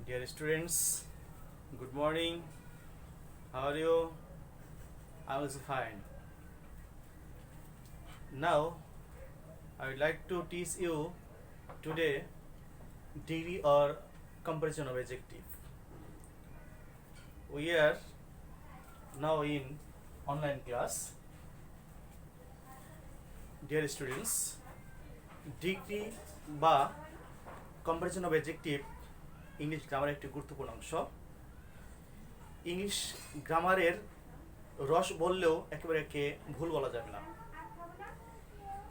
Dear students, good morning. How are you? I was fine. Now, I would like to teach you today degree or comparison of adjective. We are now in online class. Dear students, degree বা comparison of adjective English গ্রামারের একটি গুরুত্বপূর্ণ অংশ। English গ্রামারের রস বললেও একেবারে একে ভুল বলা যাবে না।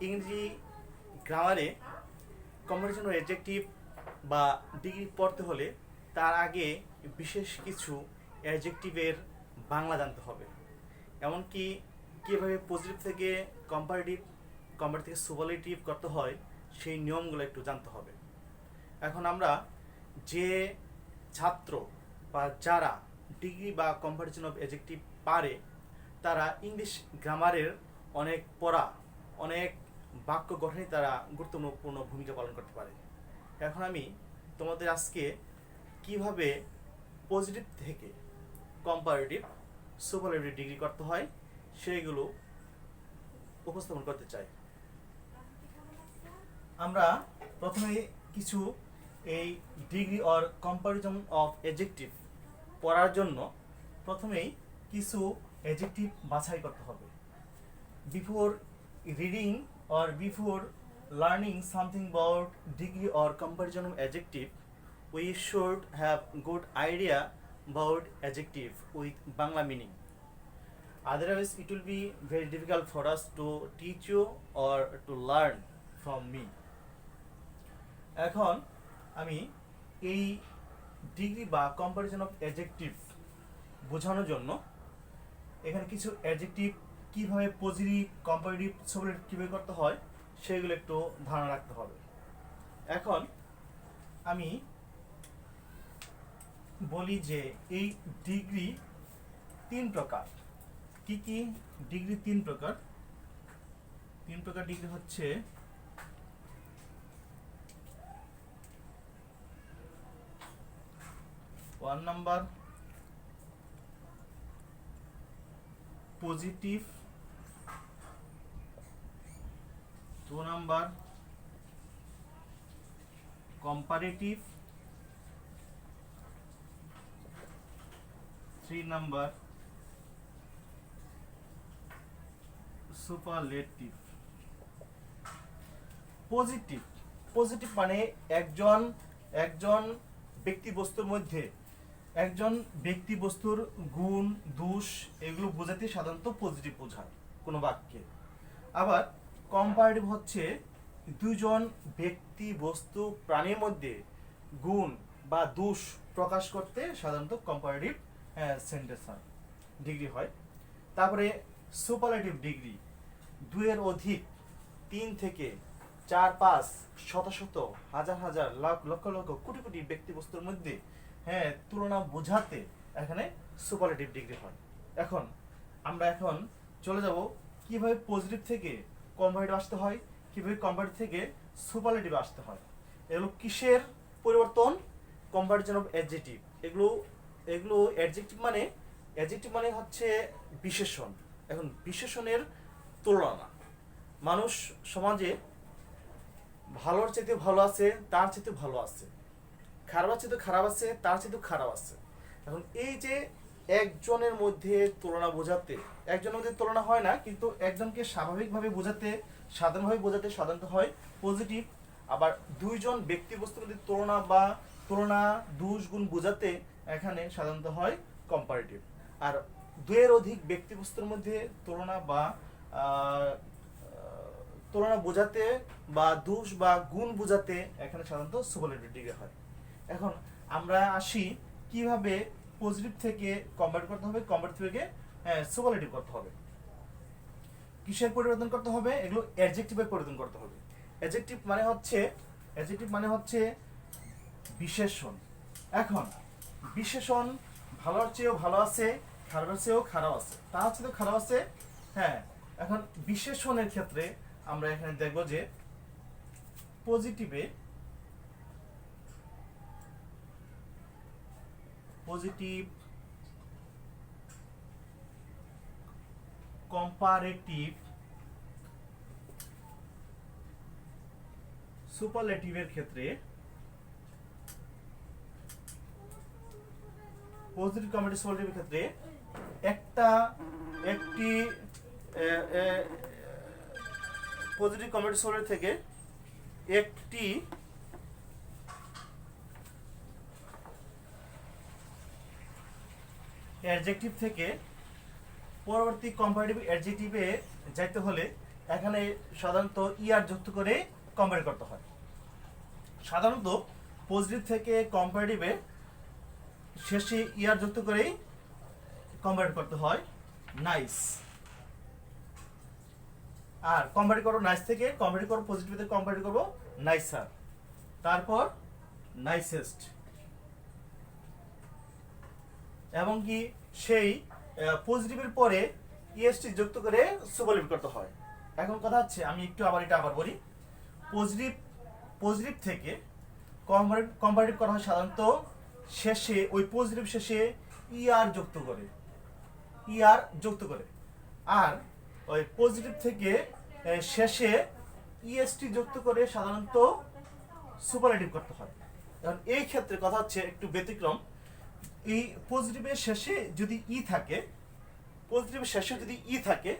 ইংরেজি গ্রামারে কম্পারিজন অফ অ্যাডজেক্টিভ বা ডিগ্রি পড়তে হলে তার আগে বিশেষ কিছু অ্যাডজেক্টিভের বাংলা জানতে হবে, এমনকি কীভাবে পজিটিভ থেকে কম্পারেটিভ থেকে সুপারলেটিভ করতে হয় সেই নিয়মগুলো একটু জানতে হবে। এখন আমরা যে ছাত্র বা যারা ডিগ্রি বা কম্পারিজন অফ অ্যাডজেক্টিভ পারে তারা ইংলিশ গ্রামারের অনেক পড়া, অনেক বাক্য গঠনে তারা গুরুত্বপূর্ণ ভূমিকা পালন করতে পারে। এখন আমি তোমাদের আজকে কিভাবে পজিটিভ থেকে কম্পারেটিভ সুপারলেটিভ ডিগ্রি করতে হয় সেইগুলো উপস্থাপন করতে চাই। আমরা প্রথমে কিছু এই degree or comparison of adjective পড়ার জন্য প্রথমেই কিছু অ্যাডজেক্টিভ বাছাই করতে হবে। Before reading or before learning something about degree or comparison of adjective we should have good idea about adjective with Bangla meaning. Otherwise it will be very difficult for us to teach you or to learn from me. এখন আমি এই degree বা comparison of adjective বোঝানোর জন্য এখানে কিছু adjective কীভাবে positive comparative superlative কীভাবে করতে হয় সেগুলো একটু ধারণা রাখতে হবে। এখন আমি বলি যে এই ডিগ্রি তিন প্রকার। কি কি ডিগ্রি? তিন প্রকার ডিগ্রি হচ্ছে one number positive, two number comparative, 3 number superlative. Positive মানে একজন ব্যক্তি বস্তুর মধ্যে একজন ব্যক্তি বস্তুর গুণ দোষ এগুলো বোঝাতে সাধারণত পজিটিভ বোঝায় কোনো বাক্যে। আবার কম্পারেটিভ হচ্ছে দুজন ব্যক্তি বস্তু প্রাণীর মধ্যে গুণ বা দোষ প্রকাশ করতে সাধারণত কম্পারেটিভ সেন্টেন্স হয়, ডিগ্রি হয়। তারপরে সুপারলেটিভ ডিগ্রি দুইয়ের অধিক, 3 থেকে 4, 5, শত শত, হাজার হাজার, লক্ষ লক্ষ, কোটি কোটি ব্যক্তি বস্তুর মধ্যে তুলনা বোঝাতে এখানে সুপারলেটিভ ডিগ্রি হয়। এখন আমরা চলে যাব কিভাবে পজিটিভ থেকে কম্পারেটিভ আসতে হয়, কিভাবে কম্পারেটিভ থেকে সুপারলেটিভ আসতে হয়। এগুলো কিসের পরিবর্তন? Comparison of adjective. এগুলো অ্যাডজেক্টিভ মানে হচ্ছে বিশেষণ। এখন বিশেষণের তুলনা, মানুষ সমাজে ভালোর চাইতে ভালো আছে, তার চাইতে ভালো আছে, খারাপের চাইতে খারাপ আছে, তার চাইতে খারাপ আছে। এখন এই যে একজনের মধ্যে তুলনা বোঝাতে, একজনের মধ্যে তুলনা হয় না, কিন্তু একজনকে স্বাভাবিকভাবে বোঝাতে, সাধারণভাবে বোঝাতে সাধারণত হয় পজিটিভ। আবার দুইজন ব্যক্তি বস্তুর মধ্যে তুলনা দোষ গুণ বোঝাতে এখানে সাধারণত হয় কম্পারেটিভ। আর দুইয়ের অধিক ব্যক্তি বস্তুর মধ্যে তুলনা বোঝাতে বা দোষ বা গুণ বোঝাতে এখানে সাধারণত সুপারলেটিভ ডিগ্রি হয়। এখন আমরা আসি কিভাবে পজিটিভ থেকে কম্পারেটিভ করতে হবে, কম্পারেটিভ থেকে সুপারলেটিভ করতে হবে। কিসের পরিবর্তন করতে হবে? এগুলো অ্যাডজেক্টিভের পরিবর্তন করতে হবে। অ্যাডজেক্টিভ মানে হচ্ছে বিশেষণ। এখন বিশেষণ ভালোর চেয়েও ভালো আছে, খারাপের চেয়েও খারাপ আছে, তার চেয়েও খারাপ আছে। এখন বিশেষণের ক্ষেত্রে আমরা এখানে দেখব যে পজিটিভে পজিটিভ কম্পারেটিভ সুপারলেটিভের ক্ষেত্রে পজিটিভ কম্পারেটিভ সুপারলেটিভের ক্ষেত্রে একটি পজিটিভ কম্পারেটিভ সুপারলেটিভ থেকে একটি অ্যাডজেক্টিভ থেকে পরবর্তী কম্পারেটিভ অ্যাডজেক্টিভে যাইতে হলে এখানে সাধারণত ইআর যুক্ত করে কম্পেয়ার করতে হয়। সাধারণত পজিটিভ থেকে কম্পারেটিভে শেষে ইআর যুক্ত করেই কম্পেয়ার করতে হয়। নাইস, আর কম্পেয়ার করো নাইস থেকে কম্পেয়ার করো পজিটিভ থেকে কম্পেয়ার করবো নাইসার, তারপর নাইসেস্ট, এবং কি সেই পজিটিভের পরে ইএসটি যুক্ত করে সুপারলেটিভ করতে হয়। এখন কথা হচ্ছে, আমি একটু আবার বলি, পজিটিভ থেকে কম্পারেটিভ করা হয় সাধারণত শেষে, ওই পজিটিভ শেষে ইআর যুক্ত করে, আর ওই পজিটিভ থেকে শেষে ইএসটি যুক্ত করে সাধারণত সুপারলেটিভ করতে হয়। এখন এই ক্ষেত্রে কথা হচ্ছে একটু ব্যতিক্রম। এই পজিটিভের শেষে যদি ই থাকে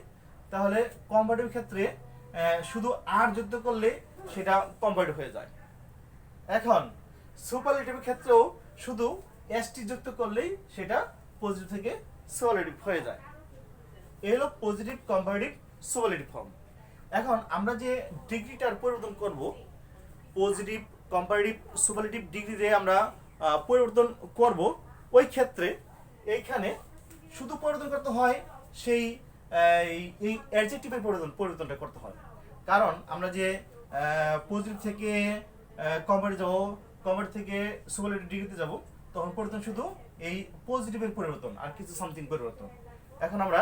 তাহলে কম্পারেটিভ ক্ষেত্রে শুধু আর যুক্ত করলে সেটা কম্পারেটিভ হয়ে যায়। এখন সুপারলেটিভের ক্ষেত্রেও শুধু এসটি যুক্ত করলেই সেটা পজিটিভ থেকে সুপারলেটিভ হয়ে যায়। এই হলো পজিটিভ কম্পারেটিভ সুপারলেটিভ ফর্ম। এখন আমরা যে ডিগ্রিটার পরিবর্তন করব, পজিটিভ কম্পারেটিভ সুপারলেটিভ ডিগ্রিতে আমরা পরিবর্তন করব, ওই ক্ষেত্রে এইখানে শুধু পরিবর্তন করতে হয় সেই এই অ্যাডজেক্টিভের পরিবর্তনটা করতে হয়। কারণ আমরা যে পজিটিভ থেকে কম্পারেটিভ যাব, কম্পারেটিভ থেকে সুপারলেটিভ ডিগ্রিতে যাব, তখন পরিবর্তন শুধু এই পজিটিভের পরিবর্তন, আর কিছু সামথিং পরিবর্তন। এখন আমরা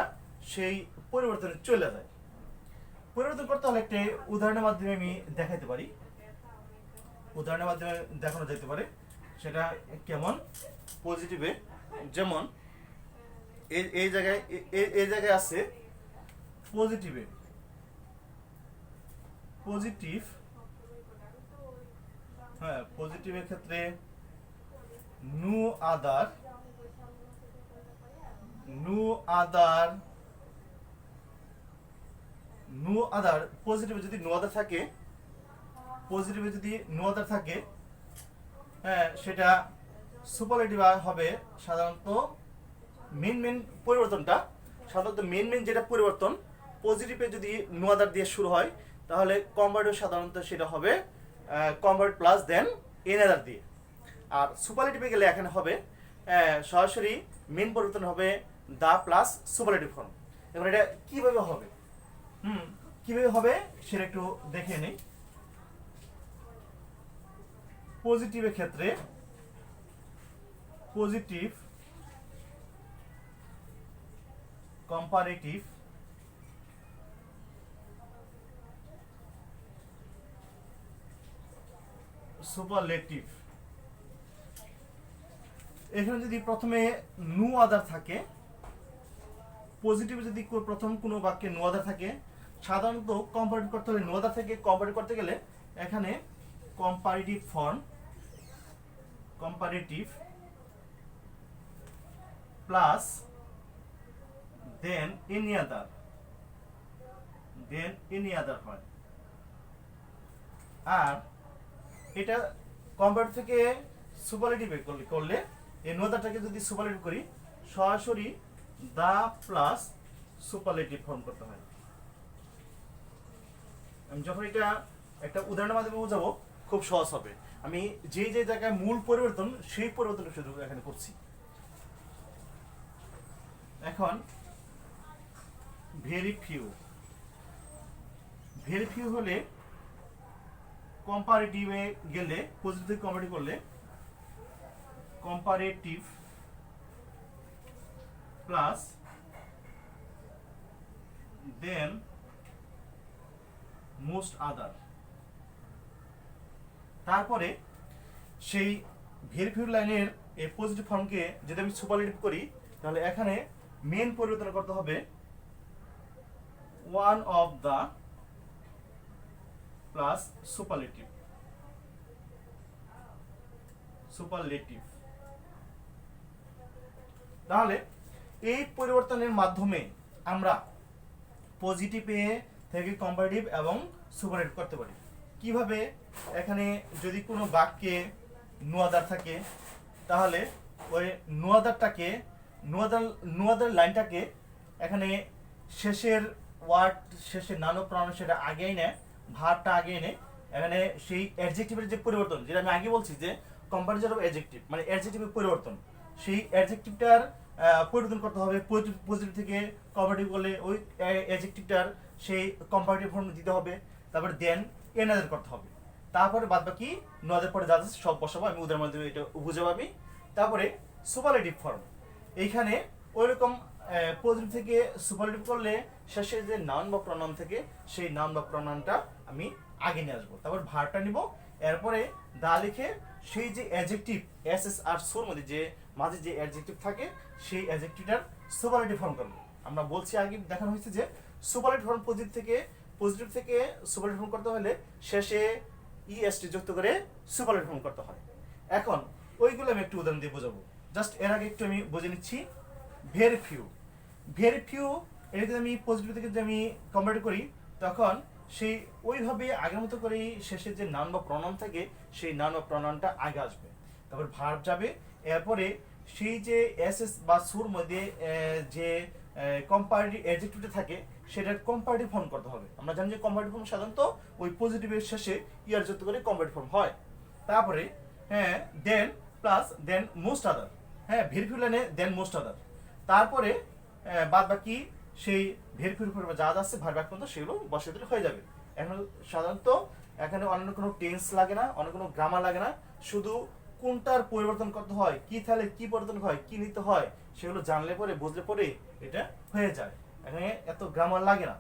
সেই পরিবর্তনে চলে যাই। পরিবর্তন করতে হলে একটি উদাহরণের মাধ্যমে আমি দেখাইতে পারি, উদাহরণের মাধ্যমে দেখানো যেতে পারে। সেটা কেমন? পজিটিভে যেমন এই জায়গায় আছে পজিটিভে, পজিটিভের ক্ষেত্রে নো আদার পজিটিভে যদি নো আদার থাকে, সেটা সুপারলেটিভ হবে সাধারণত মেন পরিবর্তনটা, সাধারণত মেন যেটা পরিবর্তন, পজিটিভে যদি নো আদার দিয়ে শুরু হয় তাহলে কম্পারেটিভ সাধারণত সেটা হবে কম্পারেটিভ প্লাস দেন এন আদার দিয়ে। আর সুপারলেটিভে গেলে এখানে হবে সরাসরি মেন পরিবর্তন হবে দা প্লাস সুপারলেটিভ ফর্ম। এবার এটা কিভাবে হবে সেটা একটু দেখে নেই। পজিটিভের ক্ষেত্রে পজিটিভ কম্পারেটিভ সুপারলেটিভ, এখানে যদি প্রথমে নো আদার থাকে, পজিটিভে যদি প্রথম কোনো বাক্যে নো আদার থাকে, সাধারণত কম্পারেটিভ করতে হলে নো আদার থেকে কম্পারেটিভ করতে গেলে এখানে comparative form, comparative plus than any other হয়। আর এটা কম্পারেটিভ থেকে সুপারলেটিভে করলে এই নো আদারটাকে যদি সুপারলেটিভ করি, সরাসরি দা প্লাস সুপারলেটিভ ফর্ম করতে হয়। আমি যখন এটা একটা উদাহরণের মাধ্যমে বোঝাবো খুব সহজ হবে। আমি যে জায়গায় মূল পরিবর্তন সেই পরিবর্তনটা শুধু এখানে করছি। এখন ভেরি ফিউ হলে কম্পারেটিভে গেলে, পজিটিভ থেকে কম্পারেটিভ করলে কম্পারেটিভ প্লাস দেন মোস্ট আদার, তারপরে সেই ভেরি ফিউ লাইনের এই পজিটিভ ফর্মকে যদি আমি সুপারলেটিভ করি তাহলে এখানে মেন পরিবর্তন করতে হবে one of the plus superlative. তাহলে এই পরিবর্তনের মাধ্যমে আমরা পজিটিভে থেকে কম্পারেটিভ এবং সুপারলেটিভ করতে পারি। কিভাবে? এখানে যদি কোনো বাক্যে নুয়াদার থাকে তাহলে ওই নুয়াদারটাকে নুয়াদার লাইনটাকে এখানে শেষের ওয়ার্ড শেষের নানো প্রাণ সেটা আগে এনে ভার্বটা আগে এনে এখানে সেই অ্যাডজেক্টিভের যে পরিবর্তন, যেটা আমি আগে বলছি যে কম্পারিজন অফ অ্যাডজেক্টিভ মানে অ্যাডজেক্টিভের পরিবর্তন, সেই অ্যাডজেক্টিভটার পরিবর্তন করতে হবে। পজিটিভ থেকে কম্পারেটিভ করলে ওই অ্যাডজেক্টিভটার সেই কম্পারেটিভ ফর্ম দিতে হবে, তারপরে দেন এনাদার করতে হবে, তারপরে বাদ বাকি নদের পরে যা আছে সব বসাবো, আমি ওদের মধ্যে এটা বুঝে পাবি। তারপরে সুপারলেটিভ ফর্ম, এইখানে ওইরকম পজিটিভ থেকে সুপারলেটিভ করলে শেষে যে নাউন বা প্রনাউন থেকে সেই নাউন বা প্রনাউনটা আমি আগে নিয়ে আসবো, তারপর ভার্বটা নিব, এরপরে দা লিখে সেই যে অ্যাডজেক্টিভ এস এস আর সোর মধ্যে যে মাঝে যে অ্যাডজেক্টিভ থাকে সেই অ্যাডজেক্টিভটার সুপারলেটিভ ফর্ম করবো। আমরা বলছি আগে দেখানো হয়েছে যে সুপারলেটিভ ফর্ম পজিটিভ থেকে সুপারলেটিভ ফর্ম করতে হলে শেষে ইএসটি যুক্ত করে সুপারলেটিভ ফর্ম করতে হয়। এখন ওইগুলো আমি একটু উদাহরণ দিয়ে বোঝাবো। জাস্ট এর আগে একটু আমি বুঝে নিচ্ছি। ভেরি ফিউ এটা যদি আমি পজিটিভ থেকে যদি আমি কম্পেয়ার করি তখন সেই ওইভাবে আগের মতো করেই শেষে যে নাউন বা প্রনাউন থাকে সেই নাউন বা প্রনাউনটা আগে আসবে, তারপর ভার্ব যাবে, এরপরে সেই যে এস এস বা সুর মধ্যে যে কম্পারেটিভ অ্যাডজেক্টিভটা থাকে সেটার কম্পারেটিভ ফর্ম করতে হবে। আমরা জানি যে কম্পারেটিভ ফর্ম সাধারণত ওই পজিটিভের শেষে ইয়ার যুক্ত করে কম্পারেটিভ ফর্ম হয়। তারপরে দেন মোস্ট আদার, ভেরিফিউ লাইনে দেন মোস্ট আদার, তারপরে বাদ বাকি সেই ভেরিফিউর পরে যা যা আছে ভার্ব পর্যন্ত সেগুলো বসিয়ে দিলে হয়ে যাবে। এখন সাধারণত এখানে অন্য কোনো টেন্স লাগে না, অন্য কোনো গ্রামার লাগে না, শুধু কোনটার পরিবর্তন করতে হয়, কি তাহলে কি পরিবর্তন হয়, কি নিতে হয় সেগুলো জানলে পরে বুঝলে পরে এটা হয়ে যায়, এখানে এত গ্রামার লাগে না।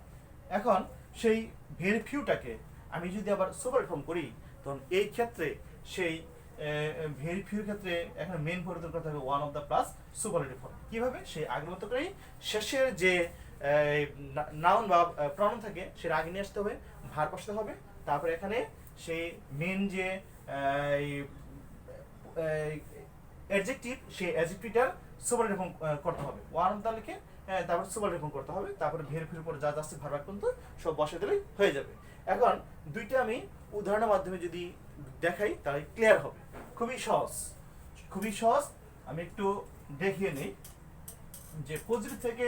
এখন সেই ভেরিফিউটাকে আমি যদি আবার সুপার ফর্ম করি তখন এই ক্ষেত্রে সেই ভেরিফিউর ক্ষেত্রে এখানে মেইন পরিবর্তন করতে হবে one of the plus superlative form. কিভাবে? সেই আগের মতো করেই শেষের যে নাউন বা প্রনাউন থাকে সেটা আগে নিয়ে আসতে হবে, ভার্ব বসাতে হবে, তারপরে এখানে সেই মেইন যে অ্যাডজেক্টিভ সেই অ্যাডজেক্টিভটার সুপারলেটিভ ফর্ম করতে হবে, ওয়ান অফ দ্য লিখে তারপর সুপারলেটিভ ফর্ম করতে হবে, তারপরে ভেরিফিউর পরে যা আসছে ভার্ব পর্যন্ত সব বসিয়ে দিলেই হয়ে যাবে। এখন দুইটা আমি উদাহরণের মাধ্যমে যদি দেখাই তাহলে ক্লিয়ার হবে। খুবই সহজ। আমি একটু দেখিয়ে নিই যে পজিটিভ থেকে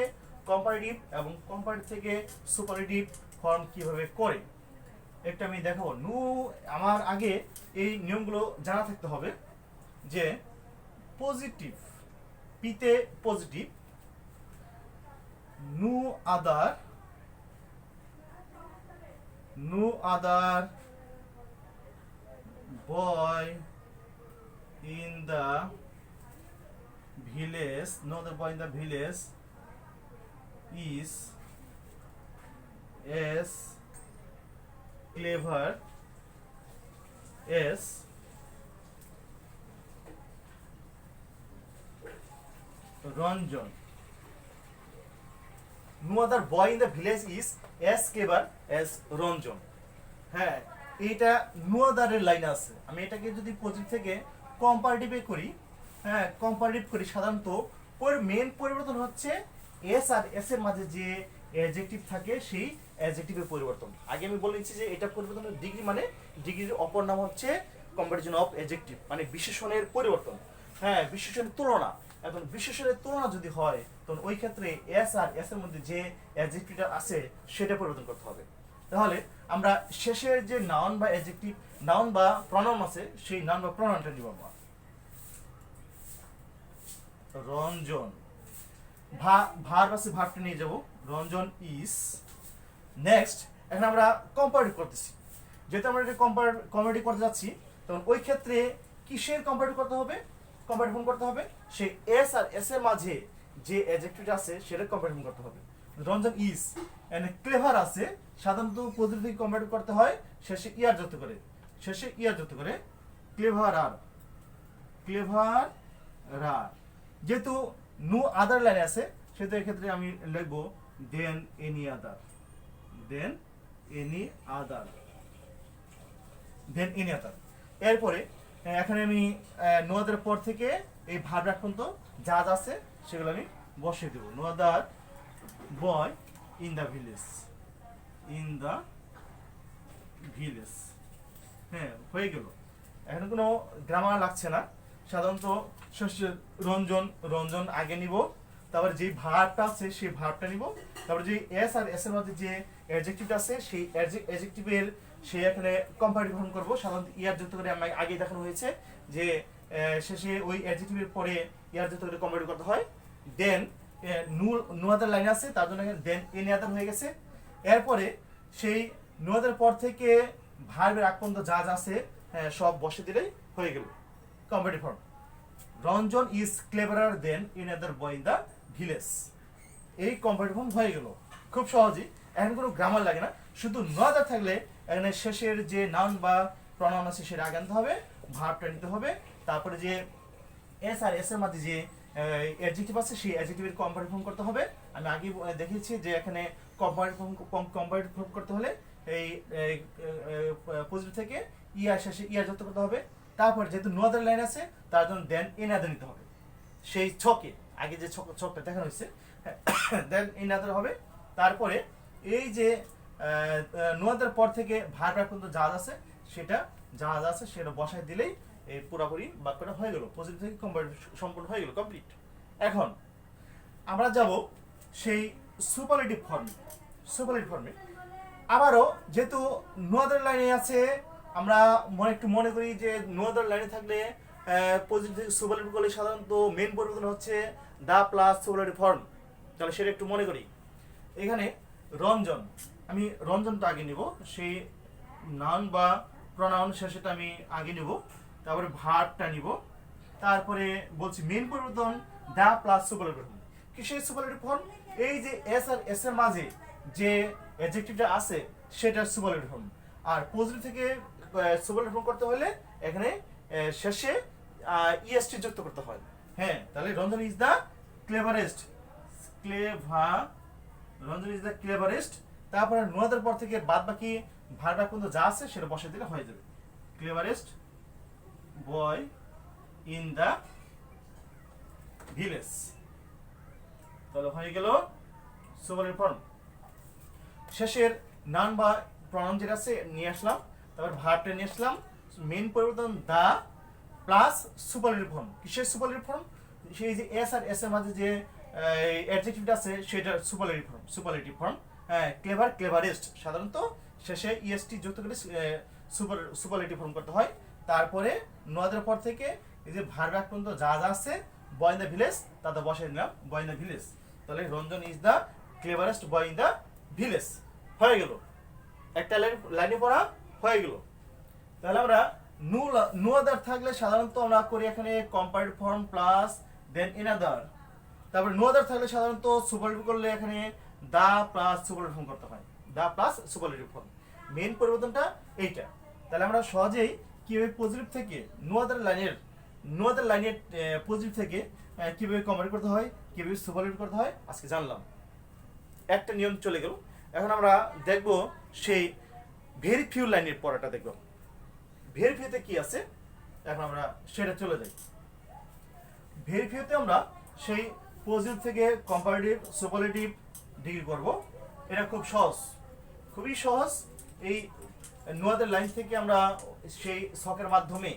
কম্পারেটিভ এবং কম্পারেটিভ থেকে সুপারলেটিভ ফর্ম কিভাবে করে একটা আমি দেখাবো। আমার আগে এই নিয়মগুলো জানা থাকতে হবে যে পজিটিভ পিতে positive, no other boy in the village, no other boy in the village is as clever as Ranjan. No other boy in the village is as clever as Ranjan. হ্যাঁ, এইটা নো আদারের লাইন আছে। আমি এটাকে যদি positive থেকে কম্পারেটিভে করি, comparative করি, সাধারণত মেন পরিবর্তন হচ্ছে এস আর এস এর মাঝে যে অ্যাডজেক্টিভ থাকে সেই অ্যাডজেক্টিভের পরিবর্তন। আগে আমি বলে দিচ্ছি যে এটা পরিবর্তনের ডিগ্রি, মানে ডিগ্রির অপর নাম হচ্ছে কম্পারিজন অফ অ্যাডজেক্টিভ, মানে বিশেষণের পরিবর্তন, বিশেষণের তুলনা। এখন বিশেষণের তুলনা যদি হয় তখন ওই ক্ষেত্রে এস আর এস এর মধ্যে যে অ্যাডজেক্টিভটা আছে সেটা পরিবর্তন করতে হবে। তাহলে আমরা শেষের যে নাউন বা অ্যাডজেক্টিভ, নাউন বা প্রনাউন আছে সেই নাউন বা প্রনাউনটা নিব আমরা। রঞ্জন, ভার্ব আছে, ভার্বটা নিয়ে যাব, রঞ্জন ইজ। নেক্সট এখন আমরা কম্পারেটিভ করতেছি, যেহেতু আমরা এটা কম্পারেটিভ করতে যাচ্ছি তখন ওই ক্ষেত্রে কিসের কম্পারেটিভ করতে হবে? কম্পারেটিভ করতে হবে সেই এস আর এস এর মাঝে যে অ্যাডজেক্টিভটা আছে সেটা কম্পারেটিভ করতে হবে। রঞ্জন ইজ এন্ড ক্লেভার আছে, সাধারণত পজিটিভ থেকে কম্পারেটিভ করতে হয় শেষে ইয়ার যুক্ত করে, ক্লেভার রার। যেহেতু নো আদার লাইনে আছে সেহেতু এক্ষেত্রে আমি লিখবো than any other, than any other, than any other. এরপরে এখানে আমি নো আদার পর থেকে এই ভার্ব রাখন্ত যা যা আছে সেগুলো আমি বসিয়ে দেবো। No other boy in the village, in the village. হ্যাঁ, হয়ে গেল। এখন কোনো গ্রামার লাগছে না। সাধারণত শস্যের রঞ্জন, রঞ্জন আগে নিব, তারপরে যে ভার্বটা আছে সেই ভার্বটা নিব, তারপরে যে এস আর এস এর মধ্যে যে অ্যাডজেক্টিভটা আছে সেই অ্যাডজেক্টিভের সেই এখানে কম্পারেটিভ ফর্ম করব। সাধারণত ইয়ার যুক্ত করে আমি আগে দেখানো হয়েছে যে শেষে ওই অ্যাডজেক্টিভের পরে ইয়ার যুক্ত করে কম্পারেটিভ করতে হয়। দেন নো আদার লাইন আছে তার জন্য দেন এনি আদার হয়ে গেছে। এরপরে সেই নো আদার পর থেকে ভার্বের আগ পর্যন্ত যা যা আছে সব বসে দিলেই হয়ে গেল comparative form. Ranjan is cleverer than any other boy in the village. এই কম্পারেটিভ ফর্ম হয়ে গেল খুব সহজেই। এখন কোনো গ্রামার লাগে না, শুধু নো আদার থাকলে এখানে শেষের যে নাউন বা প্রনাউন আছে সেটা আগে আনতে হবে, ভার্বটা নিতে হবে, তারপরে যে এস আর এস এর মধ্যে যে অ্যাডজেক্টিভ আছে সেই অ্যাডজেক্টিভের কম্পারেটিভ ফর্ম করতে হবে। আমি আগে দেখিয়েছি যে এখানে কম্পারেটিভ ফর্ম করতে হলে এই পজিটিভ থেকে ইয়ার শেষে ইয়ার যুক্ত করতে হবে। তারপর যেহেতু নো আদার লাইন আছে তার জন্য দেন এন আদার নিতে হবে। সেই ছকে আগে যে ছকটা দেখানো হয়েছে দেন এন আদার হবে। তারপরে এই যে নো আদার পর থেকে ভার্ব পর্যন্ত যা আছে সেটা যা আছে সেটা বসায় দিলেই এই পুরোপুরি বাক্যটা হয়ে গেল, পজিটিভ থেকে কম্পারেটিভ সম্পূর্ণ হয়ে গেল, কমপ্লিট। এখন আমরা যাব সেই সুপারলেটিভ ফর্মে। সুপারলেটিভ ফর্মে আবারও যেহেতু নো আদার লাইনে আছে, আমরা একটু মনে করি যে নো আদার লাইনে থাকলে পজিটিভ থেকে সুপারলেটিভ করলে সাধারণত মেন পরিবর্তন হচ্ছে দা প্লাস সুপারলেটিভ ফর্ম। তাহলে সেটা একটু মনে করি। এখানে রঞ্জন, আমি রঞ্জনটা আগে নিব, সেই নাউন বা প্রনাউন শেষেটা আমি আগে নিব, তারপরে ভার্বটা নিব, তারপরে বলছি মেন পরিবর্তন দা প্লাস সুপারলেটিভ ফর্ম। কিসের সুপারলেটিভ ফর্ম? এই যে এস আর এস এর মাঝে যে অ্যাডজেক্টিভটা আছে সেটার সুপারলেটিভ ফর্ম। আর পজিটিভ থেকে সুপারলেটিভ ফর্ম করতে হলে এখানে শেষে ইএসটি যুক্ত করতে হয়। হ্যাঁ, তাহলে Ranjan is the cleverest, Ranjan is the cleverest. তারপরে নো আদার পর থেকে বাদ বাকি ভার্ব পর্যন্ত যা আছে সেটা বসে দিলে হয়ে যাবে cleverest boy in the village. তাহলে হয়ে গেল সুপারলেটিভ ফর্ম। শেষের নাউন বা প্রনাউন যেটা আছে নিয়ে আসলাম, তারপর ভার্বটা নিয়ে আসলাম, মেন পরিবর্তন দা প্লাস সুপারলেটিভ ফর্ম। কিসের সুপারলেটিভ ফর্ম? সেই যে এস আর এস এর মাঝে যে অ্যাডজেক্টিভটা আছে সেটা সুপারলেটিভ ফর্ম। হ্যাঁ, ক্লেভার, ক্লেভারেস্ট সাধারণত শেষে ইএসটি যুক্ত করে সুপারলেটিভ ফর্ম করতে হয়। তারপরে নো আদার পর থেকে এই যে ভার্ব পর্যন্ত যা যা আছে বয় ইন দ্য ভিলেজ তাতে বসে দিলাম বয় ইন দ্য ভিলেজ। তাহলে Ranjan is the cleverest boy in the village হয়ে গেল, একটা লাইনে পড়া হয়ে গেল। তাহলে আমরা নো আদার থাকলে সাধারণত আমরা করি এখানে comparative form plus than any other. তারপরে নো আদার থাকলে সাধারণত সুপারলেটিভ করলে এখানে দা প্লাস সুপারলেটিভ ফর্ম করতে হয়, the plus superlative form. Main পরিবর্তনটা এইটা। তাহলে আমরা সহজেই কিভাবে পজিটিভ থেকে নো আদার লাইনের পজিটিভ থেকে কিভাবে কম্পারেটিভ করতে হয়, কিভাবে সুপারলেটিভ করতে হয় আজকে জানলাম। একটা নিয়ম চলে গেল। এখন আমরা দেখব সেই ভেরি ফিউ লাইনের পড়াটা দেখব। ভেরি ফিউতে কি আছে এখন আমরা সেটা চলে যাই। ভেরি ফিউতে আমরা সেই পজিটিভ থেকে কম্পারেটিভ সুপারলেটিভ ডিগ্রি করব। এটা খুব সহজ, খুবই সহজ। এই নো আদার লাইন থেকে আমরা সেই ছকের মাধ্যমে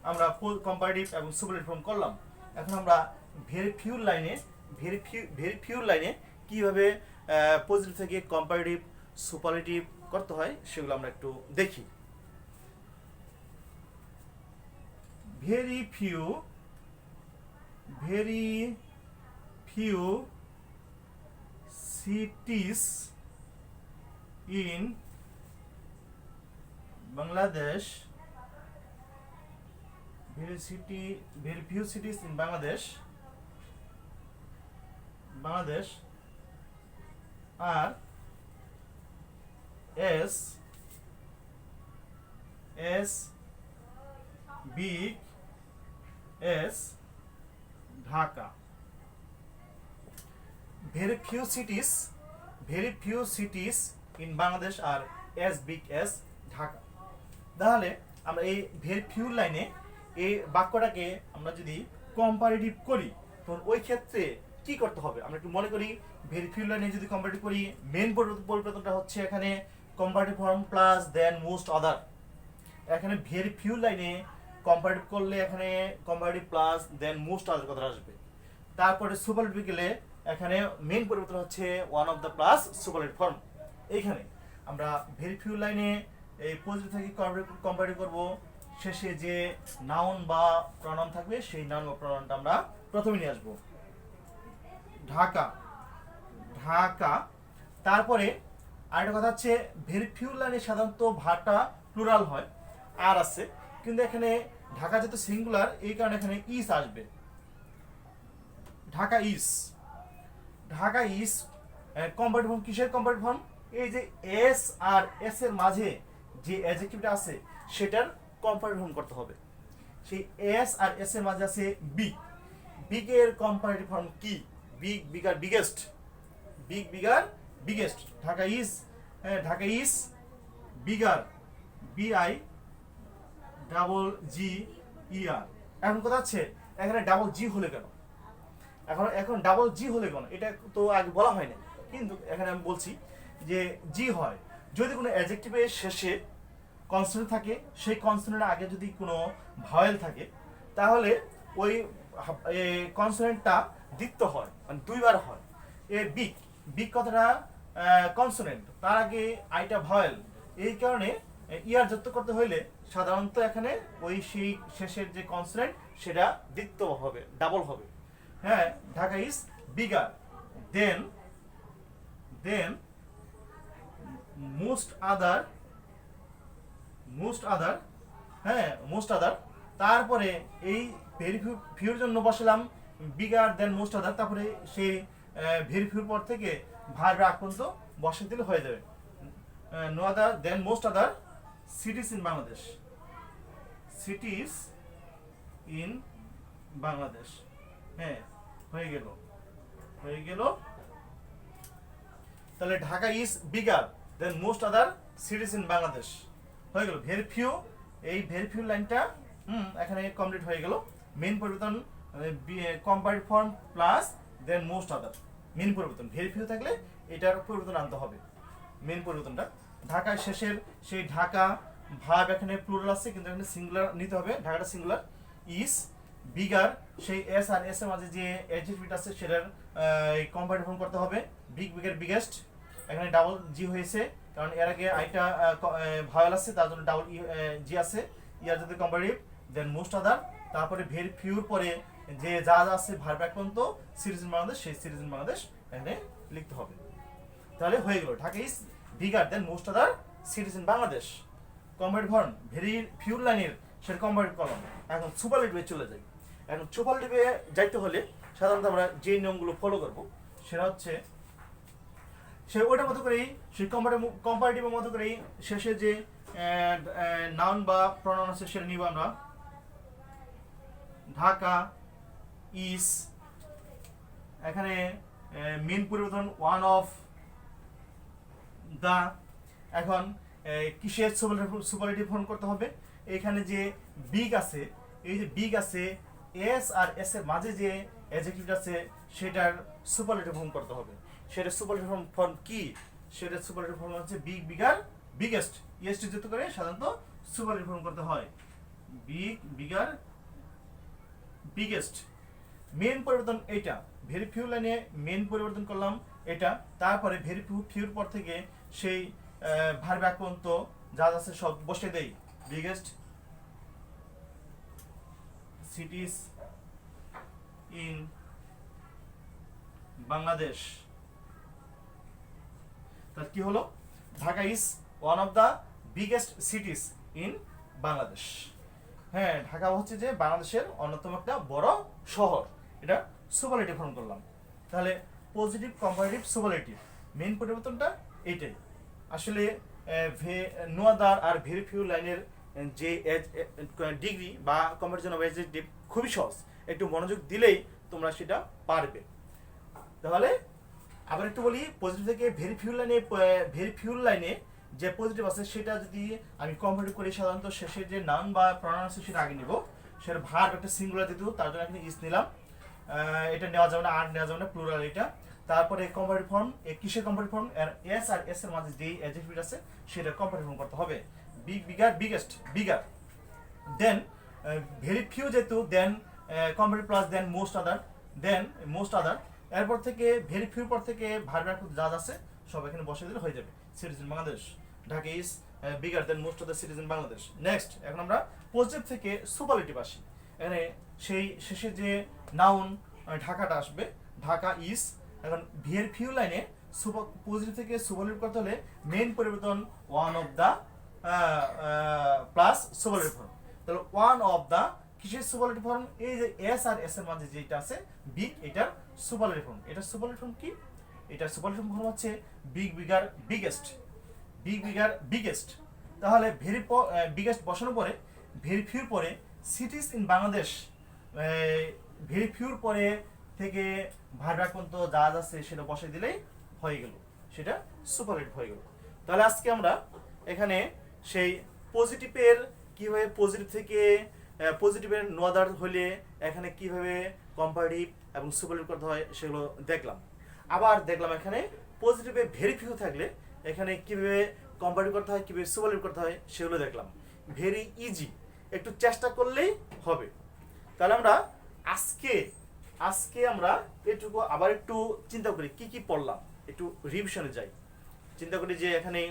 আমরা কম্পারেটিভ এবং সুপারলেটিভ ফর্ম করলাম। এখন আমরা ভেরি ফিউ লাইনে কিভাবে পজিটিভ থেকে কম্পারেটিভ সুপারলেটিভ করতে হয় সেগুলো আমরা একটু দেখি। very few cities in Bangladesh, very few cities in Bangladesh are as big as Dhaka. very few cities in Bangladesh are as big as Dhaka. তাহলে আমরা এই very few লাইনে এই বাক্যটাকে আমরা যদি কম্পারেটিভ করি তখন ওই ক্ষেত্রে কি করতে হবে আমরা একটু মনে করি। very few লাইনে যদি কম্পারেটিভ করি মেইন পরিবর্তনটা হচ্ছে এখানে কম্পারেটিভ ফর্ম প্লাস দেন মোস্ট আদার। এখানে very few লাইনে কম্পারেটিভ করলে এখানে কম্পারেটিভ প্লাস দেন মোস্ট আদার কথা আসবে। তারপরে সুপারলেটিভ গেলে এখানে মেইন পরিবর্তন হচ্ছে one of the plus superlative form. এইখানে আমরা very few লাইনে এই পজিটিভ থেকে কম্পারেটিভ করব, শেষে যে নাউন বা প্রনাউন থাকবে সেই নাউন বা প্রনাউনটা আমরা প্রথমে নিয়ে আসবো। ঢাকা ঢাকা। তারপরে আরেকটা কথা হচ্ছে very few লাইনে সাধারণত ভার্বটা প্লুরাল হয় আর আছে, কিন্তু এখানে ঢাকা যেহেতু সিঙ্গুলার এই কারণে এখানে ইস আসবে। ঢাকা ইস কম্পারেটিভ ফর্ম কিসের কম্পারেটিভ ফর্ম? এই যে এস আর এস এর মাঝে যে অ্যাডজেক্টিভটা আছে সেটার কম্পারেটিভ ফর্ম করতে হবে। সেই এস আর এস এর মাঝে আছে বিগ। বিগের কম্পারেটিভ ফর্ম কি? Big bigger biggest. Big bigger biggest. Dhaka is bigger BI double G ER। এখন কথা হচ্ছে এখানে ডাবল জি হলে কেন? এখন ডাবল জি হলে কেন এটা তো আগে বলা হয় না, কিন্তু এখানে আমি বলছি যে জি হয় যদি কোনো অ্যাডজেক্টিভের শেষে কনসোনেন্ট থাকে, সেই কনসোনেন্টের আগে যদি কোনো ভাওয়েল থাকে তাহলে ওই কনসোনেন্টটা দ্বিত্ব হয়, মানে দুইবার হয়। বিগ কথাটা কনসোনেন্ট, তার আগে আইটা ভাওয়েল, এই কারণে ইয়ার যুক্ত করতে হইলে সাধারণত এখানে ওই সেই শেষের যে কনসোনেন্ট সেটা দ্বিত্ব হবে, ডাবল হবে। হ্যাঁ, Dhaka is bigger than most আদার। হ্যাঁ, মোস্ট আদার। তারপরে এই ভেরি ফিউর জন্য বসালাম বিগার দেন মোস্ট আদার, তারপরে সেই ভেরি ফিউর পর থেকে ভার্বের আগ পর্যন্ত বসে দিলে হয়ে যাবে। No other then most other cities in Bangladesh. হ্যাঁ, হয়ে গেল। তাহলে Dhaka is bigger than most other cities in Bangladesh হয়ে গেল। ভেরি ফিউ, এই ভেরি ফিউ লাইনটা এখানে কমপ্লিট হয়ে গেল। মেইন পরিবর্তন কম্পারেটিভ ফর্ম প্লাস দেন মোস্ট আদার। মেইন পরিবর্তন ভেরি ফিউ থাকলে এটার পরিবর্তন আনতে হবে। মেইন পরিবর্তনটা ঢাকার শেষের সেই ঢাকা ভার্ব এখানে প্লুরাল আছে, কিন্তু এখানে সিঙ্গুলার নিতে হবে। ঢাকাটা সিঙ্গুলার। ইজ বিগার, সেই এস আর এস এর মাঝে যে অ্যাডজেক্টিভ আছে সেটার কম্পারেটিভ ফর্ম করতে হবে। বিগ বিগের বিগেস্ট, এখানে ডাবল জি হয়েছে কারণ এর আগে আইটা ভাওয়েল আছে, তার জন্য ডাবল জি আছে। ইয়ার যদি কম্পারেটিভ দেন মোস্ট আদার, তারপরে ভেরি ফিউর পরে যে যা আছে ভার্ব এক পর্যন্ত সিরিজ ইন বাংলাদেশ, সেই সিরিজ ইন বাংলাদেশ এখানে লিখতে হবে। তাহলে হয়ে গেল Dhaka is bigger than most other series in Bangladesh. Comparative form very pure লাইনের সেটা কম্পারেটিভ কলম। এখন সুপারলেটিভে চলে যাই। এখন সুপারলেটিভে যাইতে হলে সাধারণত আমরা যে নিয়মগুলো ফলো করব সেটা হচ্ছে ওটার মতো করেই সেই কম্পারেটিভের মতো করেই শেষে যে নাউন বা প্রনাউন আছে সেটা নিব আমরা। ঢাকা ইজ, এখানে মেইন পরিবর্তন ওয়ান অফ দা। এখন কিসের সুপারলেটিভ ফর্ম করতে হবে? এখানে যে বিগ আছে, এই যে বিগ আছে এস আর এস এর মাঝে যে অ্যাডজেক্টিভ আছে সেটার সুপারলেটিভ ফর্ম করতে হবে। সেটা সুপারলেটিভ ফর্ম কি? সেটা সুপারলেটিভ ফর্ম হচ্ছে বিগ বিগার বিগেস্ট। ইএসটি যুক্ত করে সাধারণত সুপারলেটিভ ফর্ম করতে হয়। Big bigger biggest. মেইন পরিবর্তন এইটা, ভেরি ফিউ লাইনে মেইন পরিবর্তন করলাম এটা। তারপরে ভেরি ফিউর পর থেকে সেই ভার্ব এক পর্যন্ত যা আছে সব বসে দেই। Biggest সিটিজ in Bangladesh. তাহলে কি হলো? Dhaka is one of the biggest সিটিজ in Bangladesh. হ্যাঁ, ঢাকা হচ্ছে যে বাংলাদেশের অন্যতম একটা বড় শহর। এটা সুপারলেটিভ ফর্ম করলাম। তাহলে পজিটিভ কম্পারেটিভ সুপারলেটিভ মেইন পরিবর্তনটা এইটাই। আসলে নো আদার আর ভেরি ফিউ লাইনের যে ডিগ্রি বা কম্পারিজন অফ অ্যাডজেক্টিভ খুবই সহজ, একটু মনোযোগ দিলেই তোমরা সেটা পারবে। তাহলে আবার একটু বলি, পজিটিভ থেকে ভেরি ফিউ লাইনে যে পজিটিভ আছে সেটা যদি আমি কম্পারেটিভ করি, সাধারণত শেষের যে নাউন বা প্রনাউন আছে সেটা আগে নিব। সেটা ভার্ব একটা সিঙ্গুলার যেহেতু তার জন্য এখানে ইজ নিলাম। এটা নেওয়া যাবে না, আর নেওয়া যাবে না, প্লুরাল এটা। তারপরে কম্পারেটিভ ফর্ম, কিসের কম্পারেটিভ ফর্ম? এস আর এস এর মাঝে যে অ্যাডজেক্টিভ আছে সেটা কম্পারেটিভ ফর্ম করতে হবে। Big, bigger, biggest, bigger. Then very few যেহেতু, দেন কম্পারেটিভ প্লাস দেন মোস্ট আদার, দেন মোস্ট আদার। এরপর থেকে ভেরি ফিউর পর থেকে ভার্বের যা আছে সব এখানে বসে দিলে হয়ে যাবে। Citizen Bangladesh, Dhaka is bigger than most of the citizen Bangladesh. Next, এখন আমরা পজিটিভ থেকে সুপারলেটিভ আসি। এখানে সেই শেষে যে নাউন ঢাকাটা আসবে, ঢাকা ইজ। এখন ভেরি ফিউ লাইনে পজিটিভ থেকে সুপারলেটিভ করতে হলে মেইন পরিবর্তন one of the plus superlative form. তাহলে ওয়ান অফ দ্য কিসের সুপারলেটিভ ফর্ম? এই যে এস আর এস এর মাঝে যেটা আছে বিগ, এটার সুপারলেটিভ ফর্ম। এটার সুপারলেটিভ ফর্ম কি? এটার সুপারলেটিভ ফর্ম হচ্ছে big, bigger, biggest. Big, bigger, biggest. তাহলে ভেরি বিগেস্ট বসানোর পরে ভেরি ফিউর পরে সিটিজ ইন বাংলাদেশ, ভেরি ফিউর পরে থেকে ভার্ব পর্যন্ত যা আছে সেটা বসে দিলেই হয়ে গেল, সেটা সুপারলেটিভ হয়ে গেল। তাহলে আজকে আমরা এখানে সেই পজিটিভের কিভাবে পজিটিভ থেকে পজিটিভের নো আদার হলে এখানে কিভাবে কম্পারেটিভ এবং সুপারলেটিভ করতে হয় সেগুলো দেখলাম। আবার দেখলাম এখানে পজিটিভে ভেরি ফিউ থাকলে এখানে কিভাবে কম্পারেটিভ করতে হয়, কিভাবে সুপারলেটিভ করতে হয় সেগুলো দেখলাম। ভেরি ইজি, একটু চেষ্টা করলেই হবে। তাহলে আমরা আজকে আমরা এটুকু আবার একটু চিন্তা করি কি কি পড়লাম, একটু রিভিশনে যাই। চিন্তা করি যে এখানে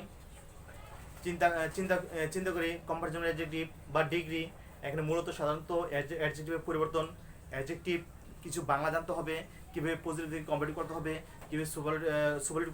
চিন্তা চিন্তা চিন্তা করি কম্পারিজন অ্যাডজেক্টিভ বা ডিগ্রি। এখানে মূলত সাধারণত অ্যাডজেক্টিভের পরিবর্তন, অ্যাডজেক্টিভ কিছু বাংলা জানতে হবে, কিভাবে পজিটিভ থেকে কম্পারেটিভ করতে হবে, কিভাবে সুপারলেটিভ